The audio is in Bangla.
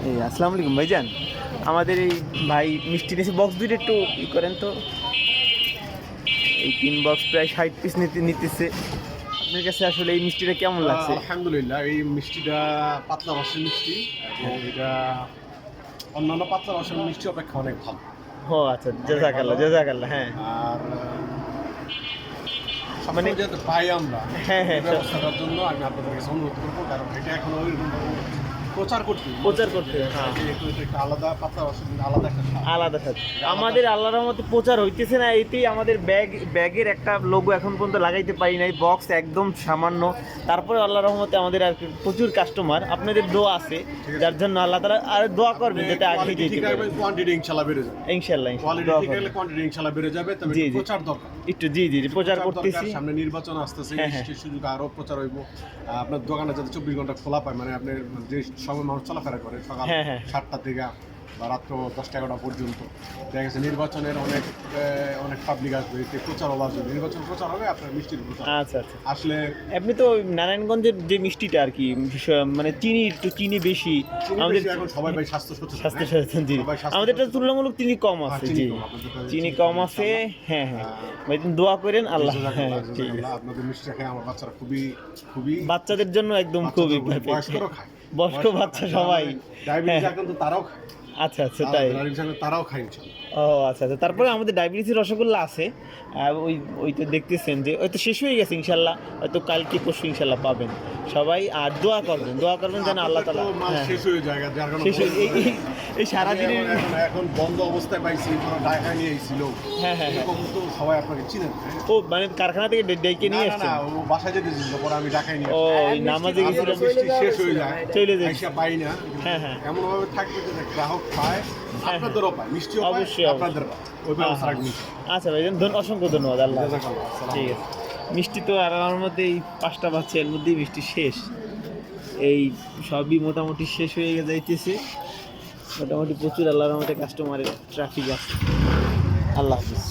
এই আসসালামু আলাইকুম ভাইজান, আমাদের এই ভাই মিষ্টি নিয়েছে বক্স দুইটা একটু ই করেন তো। এই 3 বক্স প্রায় 60 পিস নিতেছে। আপনার কাছে আসলে এই মিষ্টিটা কেমন লাগছে? আলহামদুলিল্লাহ, এই মিষ্টিটা পাতলা রসের মিষ্টি এবং এটা অন্যান্য পাতলা রসের মিষ্টি অপেক্ষা অনেক ভালো। ও আচ্ছা, জাযাকাল্লাহ। হ্যাঁ, আর মানে যেহেতু পাই আমরা হ্যাঁ, এই ব্যবস্থাটার জন্য আমি আপনাদের কাছে অনুরোধ করবো, কারণ এটা এখন ওইরকম প্রচার করতে হ্যাঁ, একটু একটা আলাদা পাতলা রসের আলাদা একটা স্বাদ। আলাদা সাথে আমাদের আল্লাহর রহমতে প্রচার হইতেছে না, এতেই আমাদের ব্যাগের একটা লোগো এখন পর্যন্ত লাগাইতে পারি নাই, বক্স একদম সামান্য। তারপরে আল্লাহর রহমতে আমাদের আর প্রচুর কাস্টমার, আপনাদের দোয়া আছে যার জন্য আল্লাহ তাআলা আর দোয়া করবেন যাতে আগে যেতে পারে। কোয়ান্টিটি ইনশাআল্লাহ বেড়ে যাবে, ইনশাআল্লাহ কোয়ালিটি ঠিক হলে কোয়ান্টিটি ইনশাআল্লাহ বেড়ে যাবে। তবে জি, জি। প্রচার দরকার, একটু জি প্রচার করতেছি। সামনে নির্বাচন আসতেছে, হ্যাঁ, মিষ্টির সুযোগ আরো প্রচার হইব। আপনার দোকানে যাতে 24 ঘন্টা খোলা পায়, মানে আপনার যে সময় মানুষ চলাফেরা করে সকাল হ্যাঁ। 7টা থেকে বা রাত্র 10টা-11টা পর্যন্ত, দেখা গেছে নির্বাচনের অনেক পাবলিক আসবে, এতে প্রচার হওয়ার জন্য নির্বাচন প্রচার হবে, আপনার মিষ্টির প্রচার আচ্ছা আসলে। এমনি তো নারায়ণগঞ্জের যে মিষ্টিটা আর কি, মানে চিনি বেশি আমাদের এখন সবাই ভাই স্বাস্থ্য সচেতন। জি, আমাদেরটা তুলনামূলক চিনি কম আছে। জি, চিনি কম আছে। হ্যাঁ, ভাই তুমি দোয়া করেন আল্লাহ। হ্যাঁ, ঠিক আছে। আপনাদের মিষ্টি খায় আমার বাচ্চারা খুবই বাচ্চাদের জন্য একদম খুবই বয়স্করাও খায়, বয়স্ক বাচ্চা সবাই। ডায়াবেটিস কিন্তু তারাও খায়। আচ্ছা তাই। তারাও খায় ইনশাআল্লাহ। ও আচ্ছা, তারপরে আমাদের ডায়াবেটিসের রসগোল্লা আছে। ওই তো দেখতেছেন যে হয়তো শেষ হয়ে গেছে, ইনশাল্লাহ হয়তো কালকে পরশু ইনশাল্লাহ পাবেন সবাই। আর দোয়া করবেন যেন আল্লাহ তাআলা শেষ হয়ে যায়, যার কারণে এই সারাদিনের এখন বন্ধ অবস্থায় পাইছি, কোনো ঢাকা নিয়ে এসেছিল। হ্যাঁ, এরকম তো সবাই আপনাকে চিনেন। ও মানে কারখানা থেকে ডেকে নিয়ে এসেছেন? না, ও বাসায় যেতে ছিল, পরে আমি ঢাকায় নিয়ে ও নামাজে গেছিলাম, শেষ হয়ে যায়, চলে যায়, পাই না। হ্যাঁ। এমন ভাবে থাকবে যে গ্রাহক পায়, আপনাদেরও পায়, মিষ্টিও পায়, অবশ্যই আপনাদের পায়, ওই ব্যবস্থা রাখবেন। আচ্ছা ভাই, অসংখ্য ধন্যবাদ। আল্লাহ ঠিক আছে। মিষ্টি তো আর আমার মধ্যে এই 5টা বাচ্চা, এর মধ্যেই মিষ্টি শেষ। এই সবই মোটামুটি শেষ হয়ে যাইতেছে, মোটামুটি প্রচুর আল্লাহর রহমতে কাস্টমারের ট্রাফিক আছে। আল্লাহ হাফিজ।